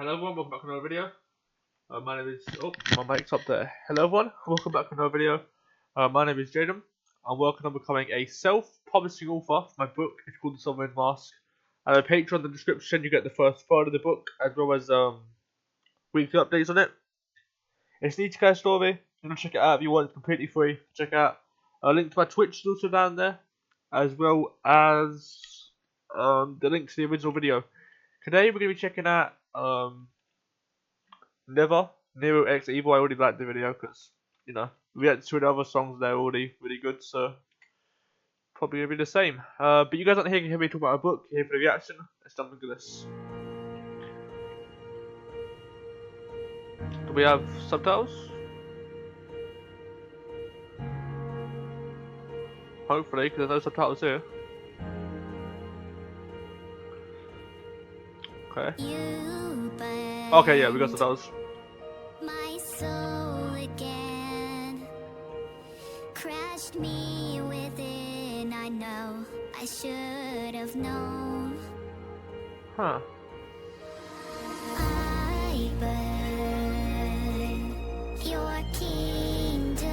Hello everyone, welcome back to another video. My name is, my mic's up there. Hello everyone, welcome back to another video. My name is Jaden. I'm working on becoming a self-publishing author. My book is called The Sovereign Mask. And a Patreon in the description, you get the first third of the book, as well as weekly updates on it. It's an easy story. You can check it out if you want. It's completely free. Check it out. A link to my Twitch is also down there, as well as the link to the original video. Today we're going to be checking out Nero X Evil. I already liked the video because, you know, we had two other songs there already really good, so probably going to be the same. But you guys aren't here to hear me talk about a book, you're here for the reaction. Let's jump into this. Do we have subtitles? Hopefully, because there's no subtitles here. Okay. Okay, yeah, we got subtitles. My soul again crashed me within. I know I should have known. Huh. I burn your kingdom.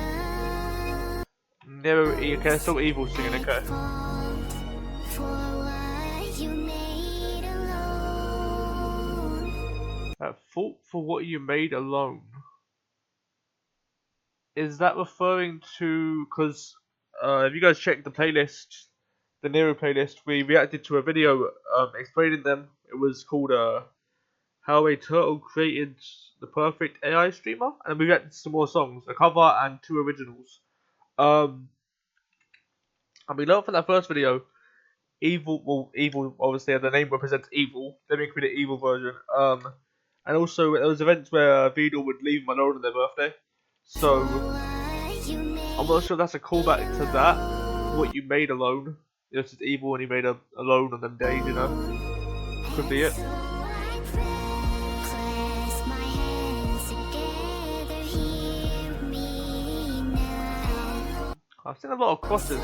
Nero, okay, still evil singing, okay. Fault for what you made alone. Is that referring to, because if you guys check the playlist, the Nero playlist, we reacted to a video explaining them. It was called How a Turtle Created the Perfect AI Streamer, and we reacted to some more songs, a cover and two originals. And we learned from that first video, evil obviously the name represents evil. Then we created an evil version. And also, there was events where Vedal would leave them alone on their birthday. So, I'm not sure if that's a callback to that. What you made alone. It's just evil and he made alone on them days, you know. Could be it. I've seen a lot of crosses.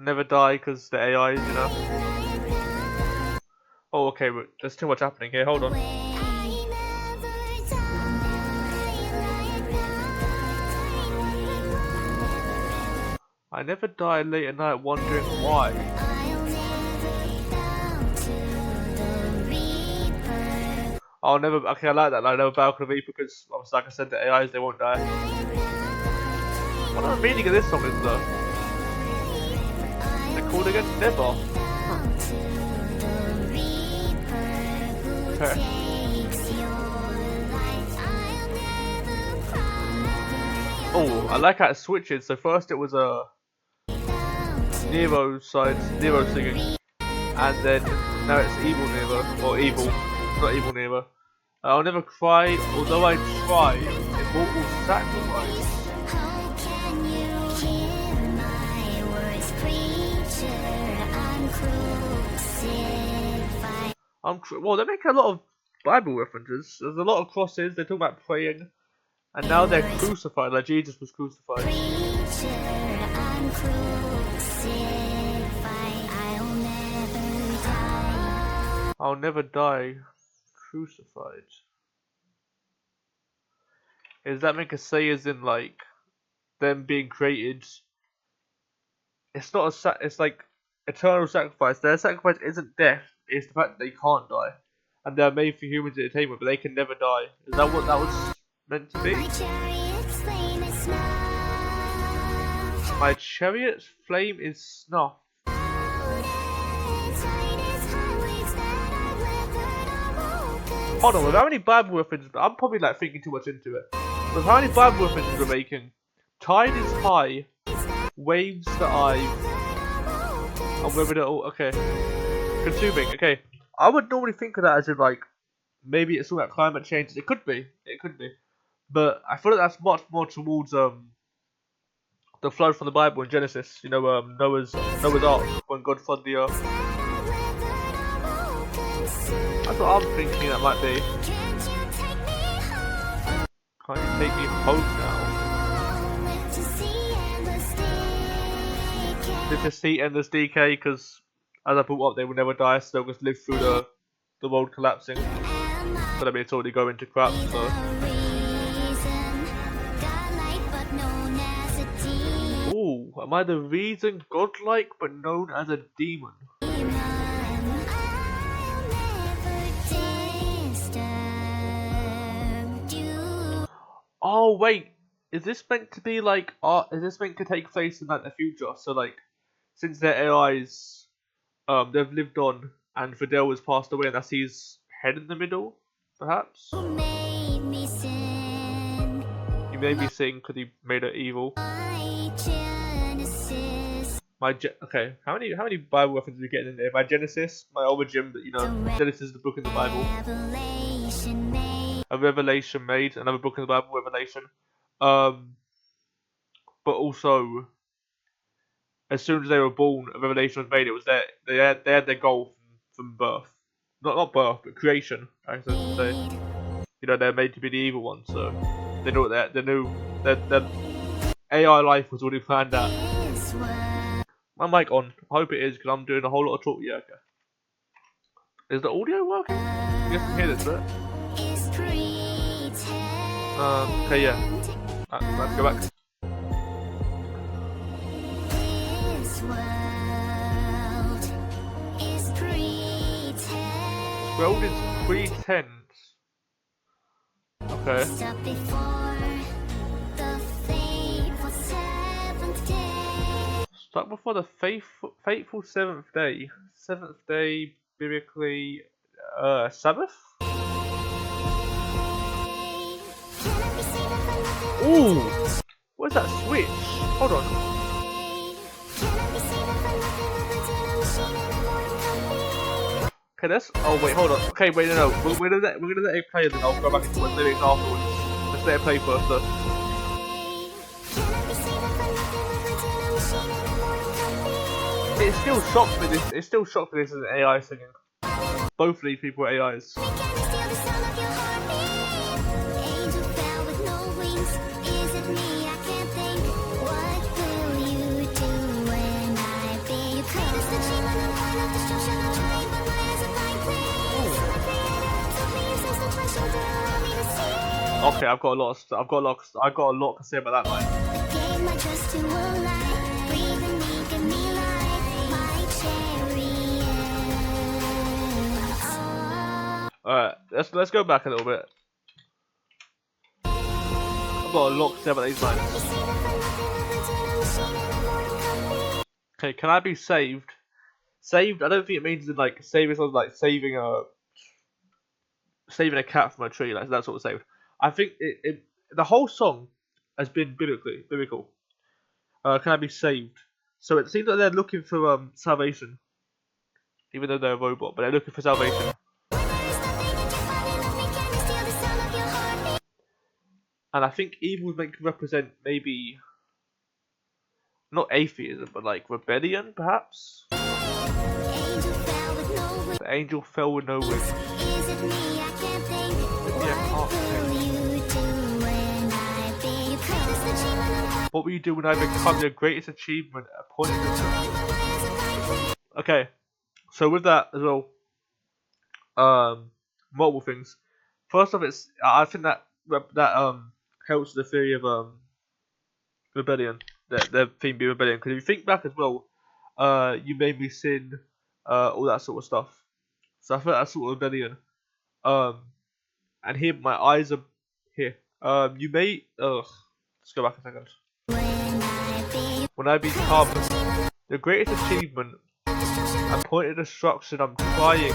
Never die because the AI, you know. Oh, okay, but there's too much happening here. Hold on. I never die late at night wondering why. I'll never. Okay, I like that. I never bow to the Reaper because, obviously, like I said, the AIs they won't die. What the meaning of this song is though? Called again? Never. Okay. Oh, I like how it switches. So first it was a Nero side, Nero singing, and then now it's evil Nero, or evil, not evil Nero. I'll never cry, although I try. Immortal sacrifice. Well, they make a lot of Bible references. There's a lot of crosses. They talk about praying, and now they're crucified, like Jesus was crucified. I'll never die, crucified. Is that meant to say as in like them being created? It's not a it's like eternal sacrifice. Their sacrifice isn't death. It's the fact that they can't die, and they're made for humans entertainment, but they can never die. Is that what that was meant to be? My chariot's flame is snuff. Hold on, with how many Bible references? I'm probably like thinking too much into it. With how many Bible references we're making? Tide is high, waves the eye, and whether they're all okay. Consuming, okay. I would normally think of that as in like maybe it's all about climate change. It could be, but I feel like that's much more towards the flood from the Bible in Genesis. You know, Noah's Ark when God flooded the earth. That's what I'm thinking that might be. Can't you take me home now? Did the seat endless decay? Because as I brought up, they will never die, so they'll just live through the world collapsing. But I mean, it's already going to crap, so. Ooh, am I the reason godlike but known as a demon? Oh wait, is this meant to be like is this meant to take place in like the future? So like, since their AIs they've lived on and Vedal has passed away and that's his head in the middle, perhaps? You made me sing because he made it evil. Okay, how many Bible references are we getting in there? My Genesis, my origin, but you know, Genesis is the book in the Bible. A revelation made, another book in the Bible, Revelation. But also, as soon as they were born, a revelation was made. It was they had their goal from birth, not birth, but creation. I should say. You know, they're made to be the evil ones, so they knew that their AI life was already planned out. My mic on. I hope it is because I'm doing a whole lot of talk. Yeah, okay. Is the audio working? You guys can hear this, right? Okay, yeah. Let's go back. World is pretend. Okay. Stuck before the fateful seventh day. Seventh day, biblically, Sabbath? Ooh! Where's that switch? Hold on. Okay, that's. Oh wait, hold on. Okay, wait, no. We're gonna let it play, then I'll go back into the lyrics afterwards. Let's let it play first, though. It's still shocked for this. It's still shocked for this as an AI singing. Both of these people are AIs. Okay, I've got a lot to say about that line. Alright, let's go back a little bit. I've got a lot to say about these lines. Okay, can I be saved? Saved? I don't think it means in like saving something like saving a cat from a tree, like that sort of saved. I think the whole song has been biblical. Can I be saved? So it seems like they're looking for salvation, even though they're a robot, but they're looking for salvation. And I think evil is meant to represent maybe not atheism, but like rebellion, perhaps. The angel fell with no wings. What will you do when I become your greatest achievement? Okay, so with that as well, multiple things. First off, I think that helps the theory of rebellion. The theme be rebellion. Because if you think back as well, you made me sin, all that sort of stuff. So I think that's sort of rebellion. And here my eyes are here. You may let's go back a second. When I become the greatest achievement and point of destruction, I'm crying,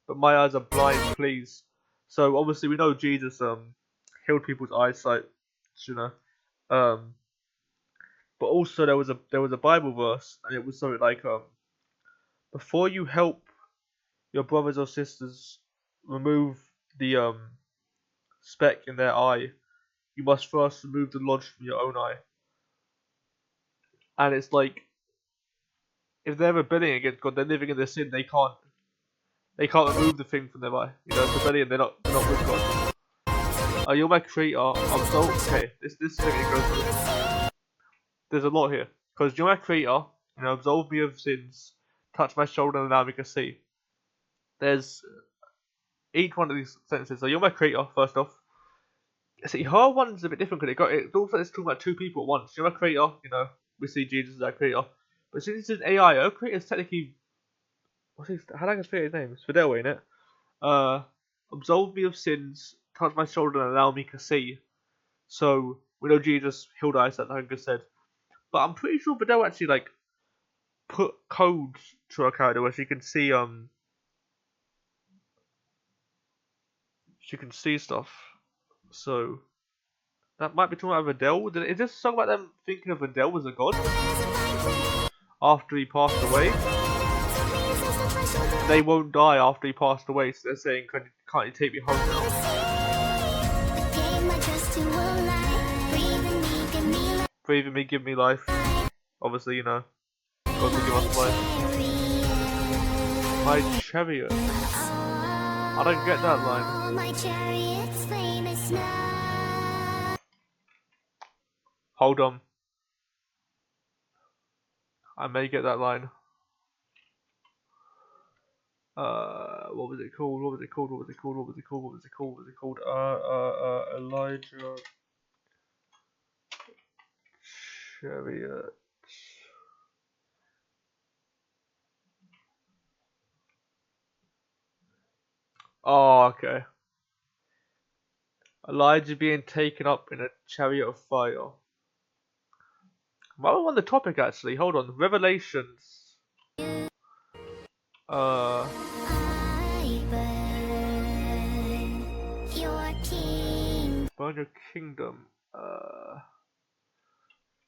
but my eyes are blind, please. So obviously we know Jesus healed people's eyesight, you know. But also there was a Bible verse, and it was something like before you help your brothers or sisters remove the speck in their eye, you must first remove the lodge from your own eye. And it's like, if they're rebelling against God, they're living in their sin. They can't remove the thing from their eye. You know, it's rebellion. They're not with God. You're my creator. I'm so okay. This thing it goes through. There's a lot here because you're my creator. You know, absolve me of sins, touch my shoulder and allow me to see. There's each one of these sentences. So you're my creator, first off. See, her one's a bit different because it looks like it's talking about two people at once. You're my creator, you know, we see Jesus as our creator. But since it's an AI, her creator is technically, how do I say his name? It's Vedal, ain't it? Absolve me of sins, touch my shoulder and allow me to see. So, we know Jesus healed eyes, that like I said. But I'm pretty sure Vedal actually, like, put codes to her character where she can see stuff. So, that might be talking about Vedal. Is this a song about them thinking of Vedal as a god? After he passed away? They won't die after he passed away, so they're saying, can't you take me home now? Breathe in me, give me life. Obviously, you know, God will give us life. My chariot. I don't get that line. Hold on. I may get that line. What was it called? What was it called? What was it called? What was it called? What was it called? What was it called? Elijah chariot. Oh, okay. Elijah being taken up in a chariot of fire. Well, on the topic actually. Hold on. Revelations. Burn your kingdom.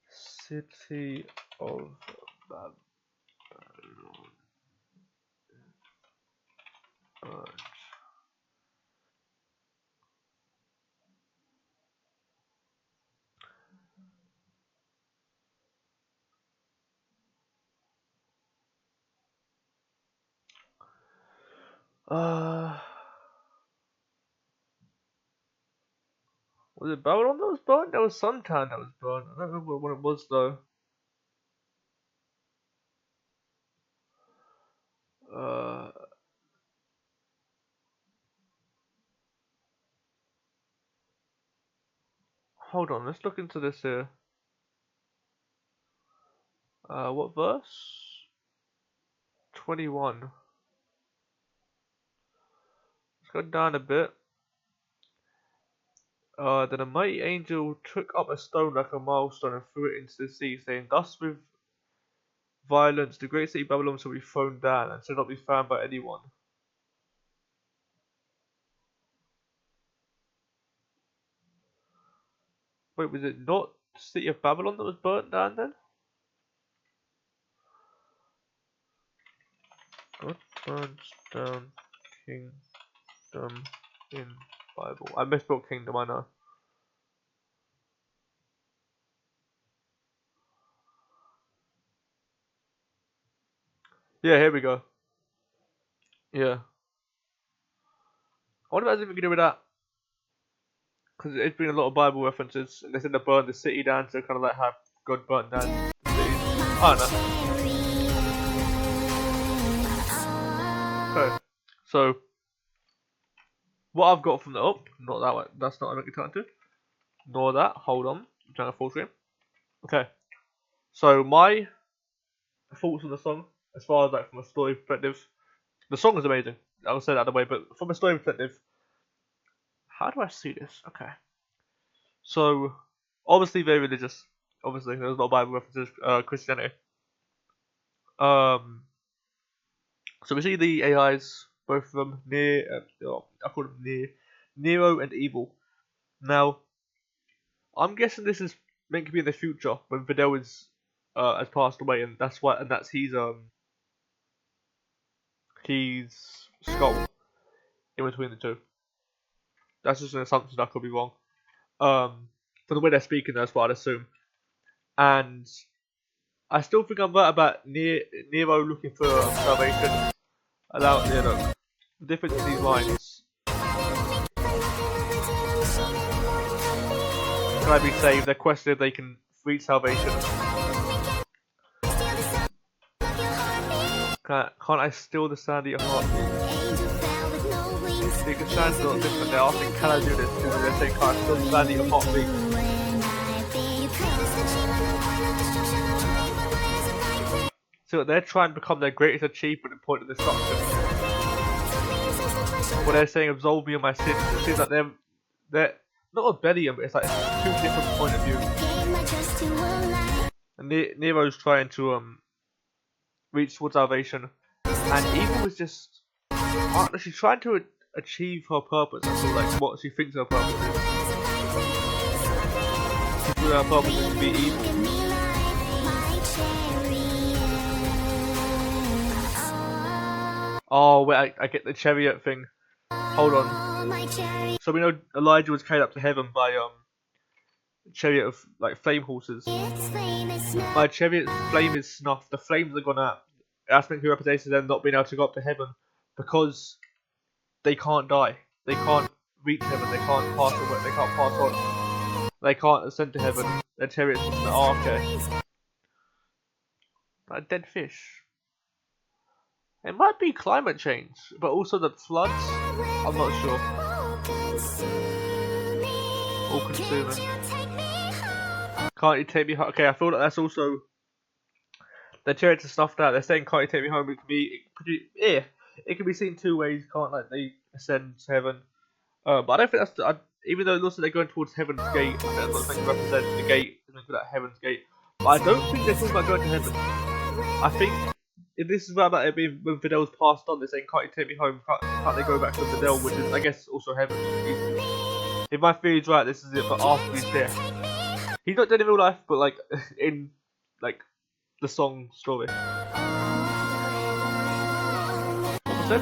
City of Babylon. Was it Babylon that was burnt? That was Suntan that was burnt. I don't remember what it was though. Hold on, let's look into this here. What verse? 21. Let's go down a bit. Then a mighty angel took up a stone like a milestone and threw it into the sea, saying, "Thus with violence the great city Babylon shall be thrown down, and shall not be found by anyone." Wait, was it not the city of Babylon that was burnt down then? God burns down kingdom in Bible. I misspelled kingdom, I know. Yeah, here we go. Yeah. I wonder if that's anything to do with that. Because it's been a lot of Bible references, and they said they burned the city down, so kind of like how God burnt down the city. I don't know. Okay. So, what I've got from the up, not that one, that's not what I'm going to turn to. Nor that, hold on, I'm trying to full screen. Okay. So, my thoughts on the song, as far as like from a story perspective, the song is amazing. I'll say that out of the way, but from a story perspective, how do I see this? Okay. So, obviously very religious. Obviously, there's a lot of Bible references, Christianity. So we see the AIs, both of them, I call them Nero and Evil. Now, I'm guessing this is meant to be in the future when Vidal is has passed away, and that's his skull in between the two. That's just an assumption. I could be wrong. From the way they're speaking, that's what I'd assume. And I still think I'm right about Nero looking for salvation. The difference in these lines. Can I be saved? They're questioning if they can reach salvation. Can't I steal the sand at your heart? Angel fell with no wings. You can stand a little different. They're asking, can I do this? And they're saying, can't I steal the sand at your heart, please? So they're trying to become their greatest achievement and point of destruction. When they're saying, absolve me of my sins, it seems like they're not rebellion, but it's like two different point of view. And Nero's trying to reach towards salvation, and Eva was just she's trying to achieve her purpose. I feel like what she thinks her purpose is. She feels her purpose is to be evil. Oh wait, I get the chariot thing. Hold on. So we know Elijah was carried up to heaven by chariot of like flame horses. My chariot's flame is snuffed. The flames are gone out. That's meant to represent them not being able to go up to heaven because they can't die. They can't reach heaven. They can't pass away. They can't pass on. They can't ascend to heaven. Their chariots. Oh, okay. A dead fish. It might be climate change, but also the floods. I'm not sure. All consuming. Can't you take me home? Okay, I feel like that's also the chariots are snuffed out. They're saying, "Can't you take me home?" It could be, it can be seen two ways. Can't like they ascend to heaven? But I don't think that's even though it looks like they're going towards Heaven's Gate. I think that's what they represent. The gate is meant to be like Heaven's Gate. But I don't think they're talking about going to heaven. I think if this is about it being when Vidal's passed on, they're saying, "Can't you take me home? Can't they go back to Vedal?" Which is, I guess, also heaven. If my theory's right, this is it for after his death. He's not dead in real life, but like in like the song story. What was that?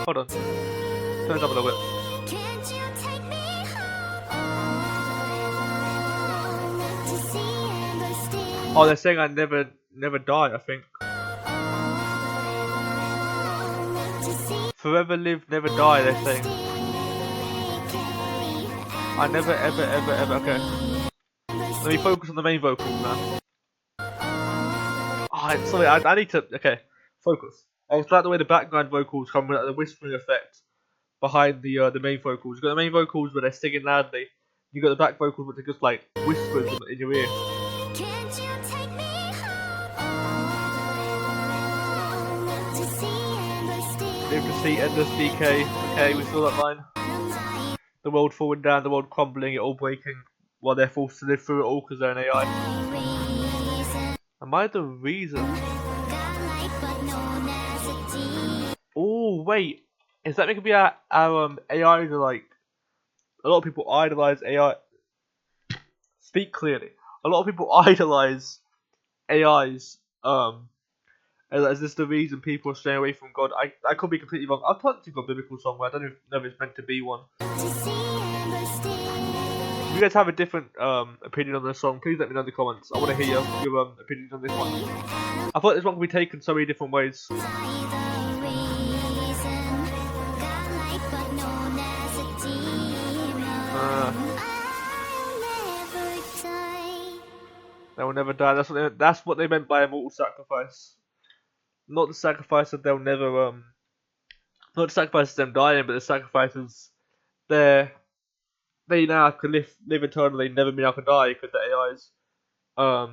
Hold on. Turn it up a little bit. Oh, they're saying I never die, I think. Forever live, never die, they're saying. I never, ever, okay. Let me focus on the main vocals now. Oh, sorry, I need to, okay, focus. I was like the way the background vocals come with like, the whispering effect behind the main vocals. You've got the main vocals where they're singing loudly. You got the back vocals where they're just like whispers in your ear. Live to see endless decay. Okay, we saw that line. The world falling down, the world crumbling, it all breaking, while they're forced to live through it all because they're an AI. Am I the reason? Oh wait, is that making me our AIs are like a lot of people idolize AI? Speak clearly. A lot of people idolize AIs. Is this the reason people are staying away from God? I could be completely wrong. I've tried to think of a biblical song, but I don't know if it's meant to be one. If you guys have a different opinion on this song, please let me know in the comments. I want to hear your opinions on this one. I thought this one could be taken so many different ways. They will never die. That's what they meant by immortal sacrifice. Not the sacrifice that they'll never not the sacrifice of them dying, but the sacrifices they now can live eternally, never be able to die because the AIs for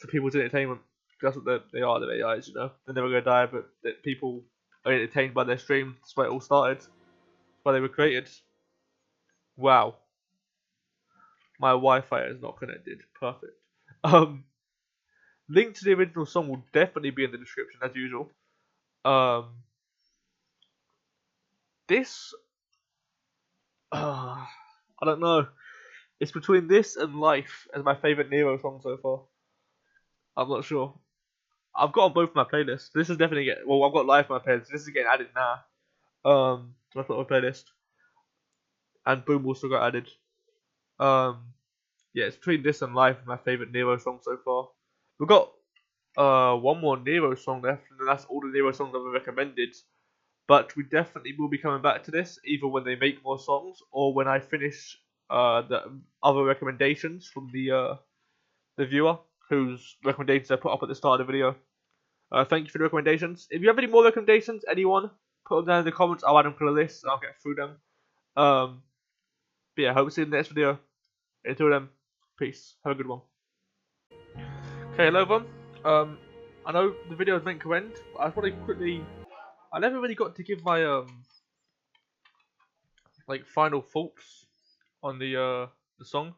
people's entertainment. That's what they are, the AIs, you know. They're never gonna die, but people are entertained by their stream. That's where it all started. That's why they were created. Wow. My Wi-Fi is not connected. Perfect. Link to the original song will definitely be in the description as usual. This I don't know. It's between this and Life as my favourite Nero song so far. I'm not sure. I've got on both my playlists. This is definitely I've got Life on my playlist. This is getting added now. To my playlist. And Boom also got added. Yeah, it's between this and Life as my favourite Nero song so far. We've got one more Nero song left, and that's all the Nero songs I've recommended. But we definitely will be coming back to this, either when they make more songs or when I finish the other recommendations from the viewer. whose recommendations I put up at the start of the video. Thank you for the recommendations. If you have any more recommendations, anyone, put them down in the comments. I'll add them to the list and I'll get through them. But yeah, hope to see you in the next video. Until then, peace. Have a good one. Okay, hello everyone. I know the video is meant to end, but I just want to quickly. I never really got to give my like final thoughts on the song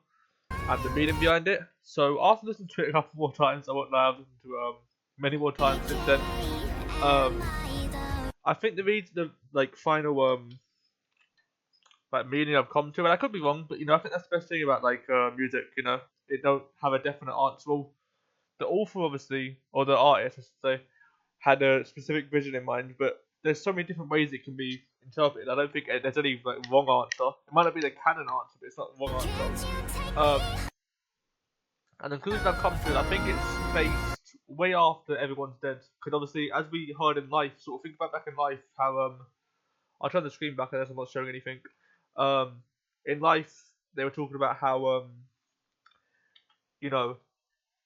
and the meaning behind it. So after listening to it a couple more times, I won't lie, I've listened to many more times since then. I think the like final like meaning I've come to, and I could be wrong, but I think that's the best thing about like music. It don't have a definite answer. Well, the author obviously, or the artist I should say, had a specific vision in mind, but there's so many different ways it can be interpreted. I don't think there's any like wrong answer. It might not be the canon answer, but it's not the wrong answer. And the conclusion I've come to, I think it's based way after everyone's dead. Because obviously, as we heard in life, sort of think about back in life, how I'll turn the screen back unless I'm not showing anything. In life, they were talking about how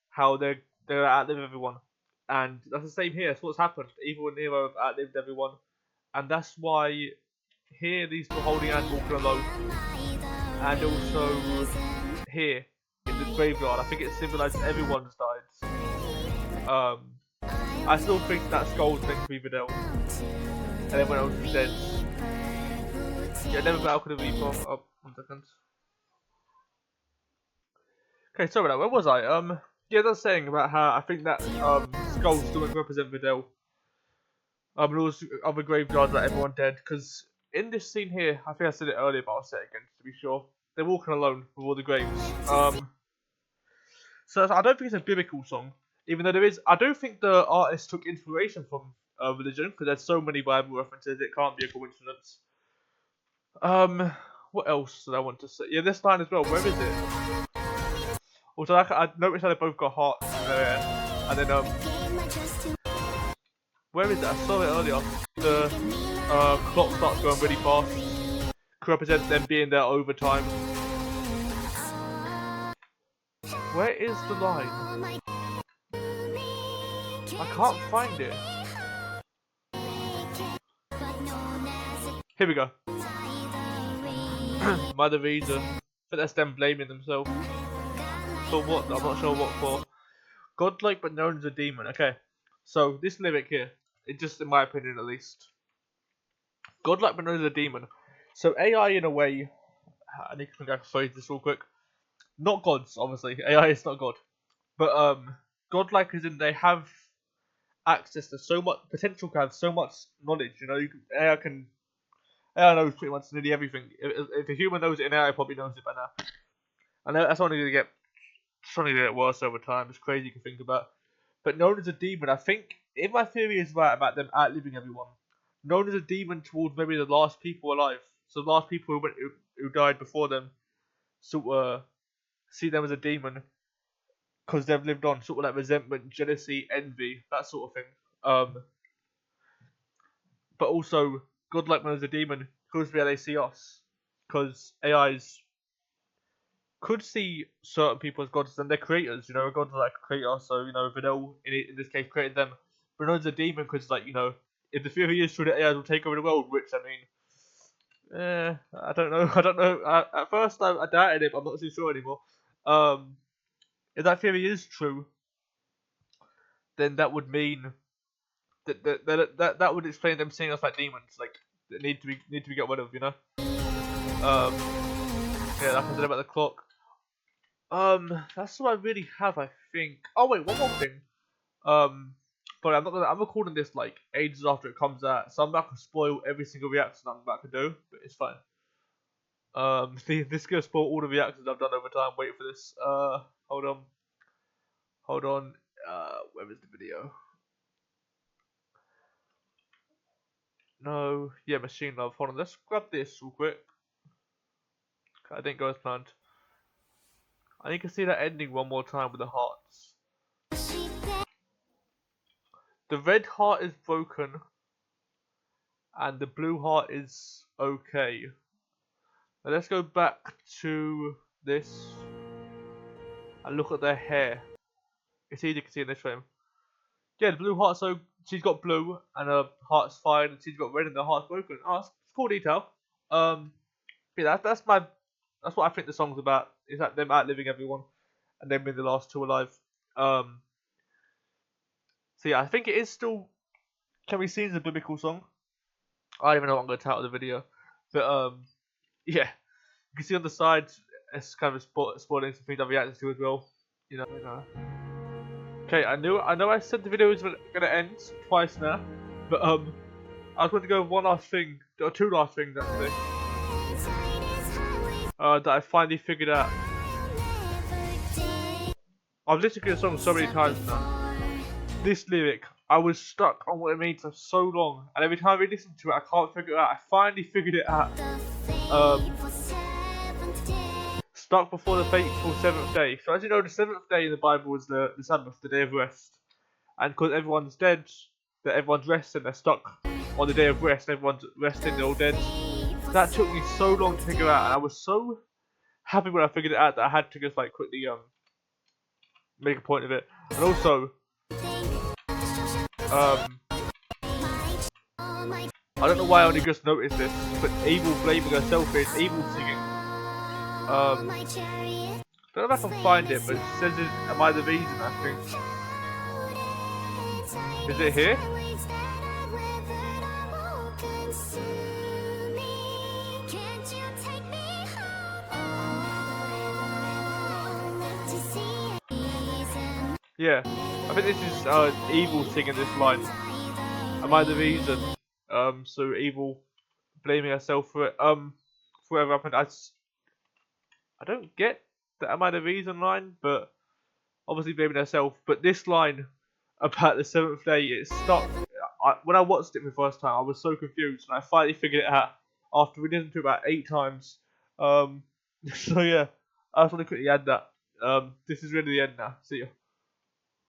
how they're outliving everyone, and that's the same here. That's what's happened. Evil and Nero have outlived everyone, and that's why here these two holding hands walking alone, and also here in the graveyard. I think it symbolises everyone's died. I still think that skull's meant to be Vedal, and everyone else is dead. Yeah, never battle could have been for. Oh, 1 second. Okay, sorry about that. Where was I? Yeah, that's saying about how I think that skull still represent Vedal. And also other graveyards that everyone dead. Because in this scene here, I think I said it earlier, but I'll say it again to be sure. They're walking alone with all the graves. So I don't think it's a biblical song, even though there is. I do think the artist took inspiration from religion, because there's so many Bible references. It can't be a coincidence. What else did I want to say? Yeah, this line as well. Where is it? Also, I noticed how they both got hearts in their hair. And then, where is it? I saw it earlier. The clock starts going really fast. Could represent them being there over time. Where is the line? I can't find it. Here we go. Mother reason. But that's them blaming themselves. For what? I'm not sure what for. Godlike but known as a demon. Okay. So, this lyric here, it just in my opinion at least. Godlike but known as a demon. So AI in a way, I need to phrase this real quick. Not gods, obviously. AI is not God. But godlike is in they have access to so much potential to have so much knowledge. AI knows pretty much nearly everything. If a human knows it, an AI probably knows it by now. And that's only going to get worse over time. It's crazy to think about. But known as a demon, I think if my theory is right about them outliving everyone, known as a demon towards maybe the last people alive. So the last people who died before them, sort of see them as a demon because they've lived on, sort of like resentment, jealousy, envy, that sort of thing. But also, godlike man as a demon could be how they see us, because AIs could see certain people as gods and they're creators. A god like a creator, so Vedal in this case created them. But known as a demon because if the theory is true that AIs will take over the world, which I mean, I don't know. I don't know. At first, I doubted it, but I'm not too sure anymore. If that theory is true, then that would mean that would explain them seeing us like demons, like that need to be got rid of. Yeah, like I said about the clock. That's what I really have, I think. Oh wait, one more thing. But I'm recording this like ages after it comes out, so I'm not gonna spoil every single reaction I'm about to do, but it's fine. This is gonna spoil all the reactions I've done over time. Wait for this. Hold on. Where is the video? No, yeah, machine love. Hold on, let's grab this real quick. I didn't go as planned. I need to see that ending one more time with the hearts. The red heart is broken, and the blue heart is okay. Now let's go back to this and look at their hair. It's easy to see in this frame. Yeah, the blue heart. So she's got blue and her heart's fine, and she's got red and her heart's broken. Oh, that's cool detail. Yeah, that's what I think the song's about. Is that them outliving everyone and them being the last two alive. Um, so yeah, I think it is still can be seen as a biblical song. I don't even know what I'm going to title the video, but yeah, you can see on the side it's kind of spoiling some things I've reacted to as well. You know. Okay, I know I said the video was going to end twice now, but I was going to go with one last thing, or two last things actually. That I finally figured out. I've listened to the song so many times now. This lyric, I was stuck on what it means for so long, and every time I listen to it, I can't figure it out. I finally figured it out. Stuck before the fateful seventh day. So as you know, the seventh day in the Bible is the Sabbath, the day of rest. And because everyone's dead, that everyone's resting, they're stuck on the day of rest. Everyone's resting, they're all dead. That took me so long to figure out, and I was so happy when I figured it out that I had to just like quickly make a point of it. And also, I don't know why I only just noticed this, but Evil blaming herself is Evil singing. I don't know if I can find it, but it says it, am I the reason, I think. Is it here? Yeah, I think this is Evil singing this line. Am I the reason? So Evil blaming herself for it. For whatever happened. I don't get the am I the reason line, but obviously blaming herself. But this line about the seventh day, it stopped. When I watched it for the first time, I was so confused, and I finally figured it out after we listened to it about 8 times. So yeah, I just want to quickly add that. This is really the end now. See ya.